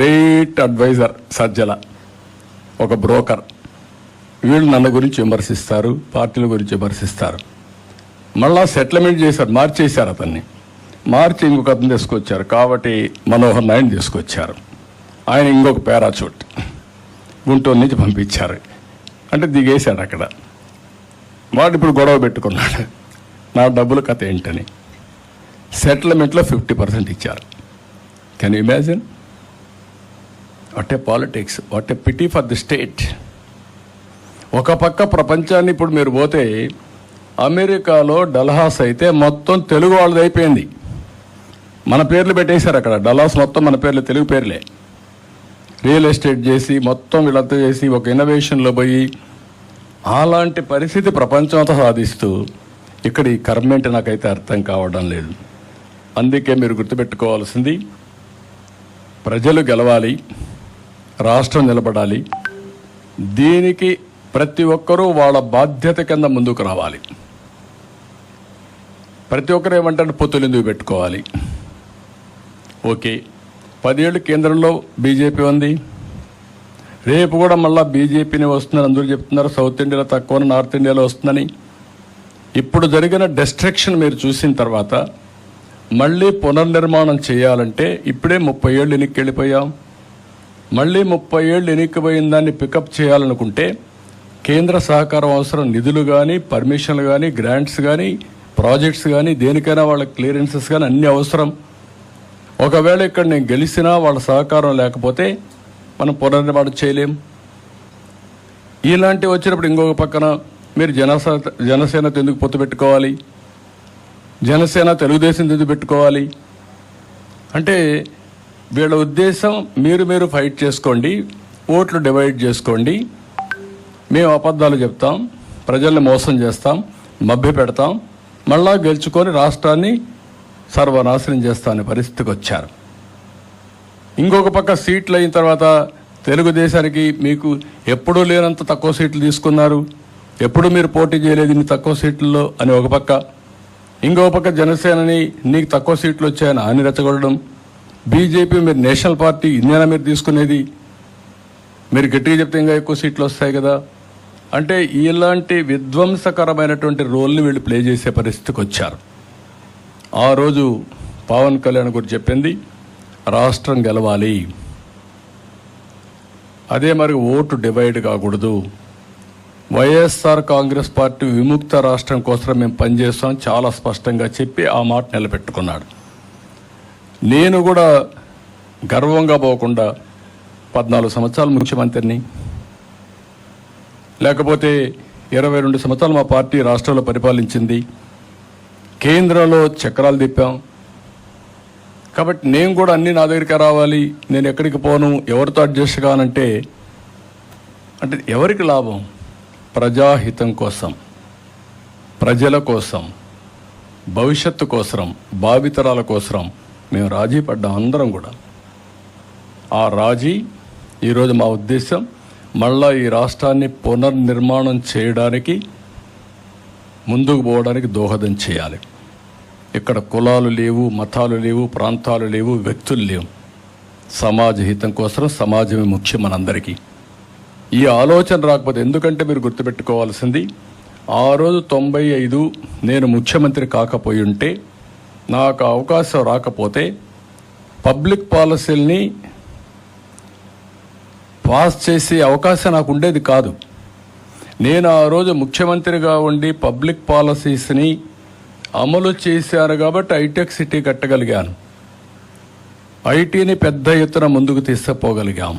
Great advisor Sajjala, ఒక broker. వీళ్ళు నన్ను గురించి విమర్శిస్తారు, పార్టీల గురించి విమర్శిస్తారు. మళ్ళా సెటిల్మెంట్ చేశారు, మార్చేశారు. అతన్ని మార్చి ఇంకొక అతను తీసుకొచ్చారు. కాబట్టి మనోహర్ నాయుడు తీసుకొచ్చారు. ఆయన ఇంకొక పారాచూట్ గుంటూరు నుంచి పంపించారు. అంటే దిగేశాడు అక్కడ. వాడు ఇప్పుడు గొడవ పెట్టుకున్నాడు, నా డబ్బుల కథ ఏంటని. సెటిల్మెంట్లో 50% ఇచ్చారు. Can you imagine? What a politics, what a pity for the state. ఒక పక్క ప్రపంచాన్ని ఇప్పుడు మీరు పోతే అమెరికాలో డల్హాస్ అయితే మొత్తం తెలుగు వాళ్ళది అయిపోయింది. మన పేర్లు పెట్టేశారు అక్కడ. డల్హాస్ మొత్తం మన పేర్లు, తెలుగు పేర్లే. రియల్ ఎస్టేట్ చేసి మొత్తం వీళ్ళంతా చేసి ఒక ఇన్నోవేషన్లో పోయి అలాంటి పరిస్థితి ప్రపంచం అంతా సాధిస్తూ ఇక్కడ ఈ కర్మేంటి నాకైతే అర్థం కావడం లేదు. అందుకే మీరు గుర్తుపెట్టుకోవాల్సింది, ప్రజలు గెలవాలి, రాష్ట్రం నిలబడాలి. దీనికి ప్రతి ఒక్కరూ వాళ్ళ బాధ్యత కింద ముందుకు రావాలి. ప్రతి ఒక్కరు ఏమంటారు, పొత్తులు ఎందుకు పెట్టుకోవాలి? ఓకే, 10 ఏళ్ళు కేంద్రంలో బీజేపీ ఉంది. రేపు కూడా మళ్ళీ బీజేపీని వస్తున్నారు. అందరూ చెప్తున్నారు సౌత్ ఇండియాలో తక్కువ, నార్త్ ఇండియాలో వస్తుందని. ఇప్పుడు జరిగిన డిస్ట్రక్షన్ మీరు చూసిన తర్వాత మళ్ళీ పునర్నిర్మాణం చేయాలంటే ఇప్పుడే 30 ఏళ్ళు ఎన్నికకి వెళ్ళిపోయాం. మళ్ళీ 30 ఏళ్ళు ఎన్నికపోయిన దాన్ని పికప్ చేయాలనుకుంటే కేంద్ర సహకారం అవసరం. నిధులు కానీ, పర్మిషన్లు కానీ, గ్రాంట్స్ కానీ, ప్రాజెక్ట్స్ కానీ, దేనికైనా వాళ్ళ క్లియరెన్సెస్ కానీ అన్నీ అవసరం. ఒకవేళ ఇక్కడ నేను గెలిచినా వాళ్ళ సహకారం లేకపోతే మనం పునర్నిర్మాణం చేయలేం. ఇలాంటివి వచ్చినప్పుడు ఇంకొక పక్కన మీరు జనసేనతో ఎందుకు పొత్తు పెట్టుకోవాలి? జనసేన తెలుగుదేశం ఎందుకు పెట్టుకోవాలి? అంటే వీళ్ళ ఉద్దేశం మీరు ఫైట్ చేసుకోండి, ఓట్లు డివైడ్ చేసుకోండి, మేము అబద్ధాలు చెప్తాం, ప్రజల్ని మోసం చేస్తాం, మభ్య పెడతాం, మళ్ళా గెలుచుకొని రాష్ట్రాన్ని సర్వనాశనం చేస్తామనే పరిస్థితికి వచ్చారు. ఇంకొక పక్క సీట్లు అయిన తర్వాత తెలుగుదేశానికి మీకు ఎప్పుడూ లేనంత తక్కువ సీట్లు తీసుకున్నారు, ఎప్పుడు మీరు పోటీ చేయలేదు ఇన్ని తక్కువ సీట్లలో అని ఒక పక్క. ఇంకొక పక్క జనసేనని నీకు తక్కువ సీట్లు వచ్చాయని అని రెచ్చగొట్టడం. బీజేపీ మీరు నేషనల్ పార్టీ, ఇండియా మీరు తీసుకునేది, మీరు గట్టిగా చెప్తే ఇంకా ఎక్కువ సీట్లు వస్తాయి కదా. అంటే ఇలాంటి విధ్వంసకరమైనటువంటి రోల్ని వీళ్ళు ప్లే చేసే పరిస్థితికి వచ్చారు. ఆ రోజు పవన్ కళ్యాణ్ గురించి చెప్పింది రాష్ట్రం గెలవాలి, అదే మరి ఓటు డివైడ్ కాకూడదు. వైఎస్ఆర్ కాంగ్రెస్ పార్టీ విముక్త రాష్ట్రం కోసం మేము పనిచేస్తాం చాలా స్పష్టంగా చెప్పి ఆ మాట నిలబెట్టుకున్నాడు. నేను కూడా గర్వంగా పోకుండా 14 సంవత్సరాలు ముఖ్యమంత్రిని, లేకపోతే 22 సంవత్సరాలు మా పార్టీ రాష్ట్రంలో పరిపాలించింది, కేంద్రంలో చక్రాలు తిప్పాం. కాబట్టి నేను కూడా అన్నీ నా దగ్గరికి రావాలి, నేను ఎక్కడికి పోను, ఎవరితో అడ్జస్ట్ కానంటే అంటే ఎవరికి లాభం? ప్రజాహితం కోసం, ప్రజల కోసం, భవిష్యత్తు కోసం, భావితరాల కోసం మేము రాజీ పడ్డాం అందరం కూడా. ఆ రాజీ ఈరోజు మా ఉద్దేశం మళ్ళా ఈ రాష్ట్రాన్ని పునర్నిర్మాణం చేయడానికి, ముందుకు పోవడానికి దోహదం చేయాలి. ఇక్కడ కులాలు లేవు, మతాలు లేవు, ప్రాంతాలు లేవు, వ్యక్తులు లేవు. సమాజ హితం కోసం సమాజమే ముఖ్యం మనందరికీ. ఈ ఆలోచన రాకపోతే, ఎందుకంటే మీరు గుర్తుపెట్టుకోవాల్సింది, ఆ రోజు 95 నేను ముఖ్యమంత్రి కాకపోయి ఉంటే, నాకు అవకాశం రాకపోతే పబ్లిక్ పాలసీల్ని పాస్ చేసే అవకాశం నాకు ఉండేది కాదు. నేను ఆ రోజు ముఖ్యమంత్రిగా ఉండి పబ్లిక్ పాలసీస్ని అమలు చేశాను కాబట్టి హైటెక్ సిటీ కట్టగలిగాను, ఐటీని పెద్ద ఎత్తున ముందుకు తీసుకుపోగలిగాం.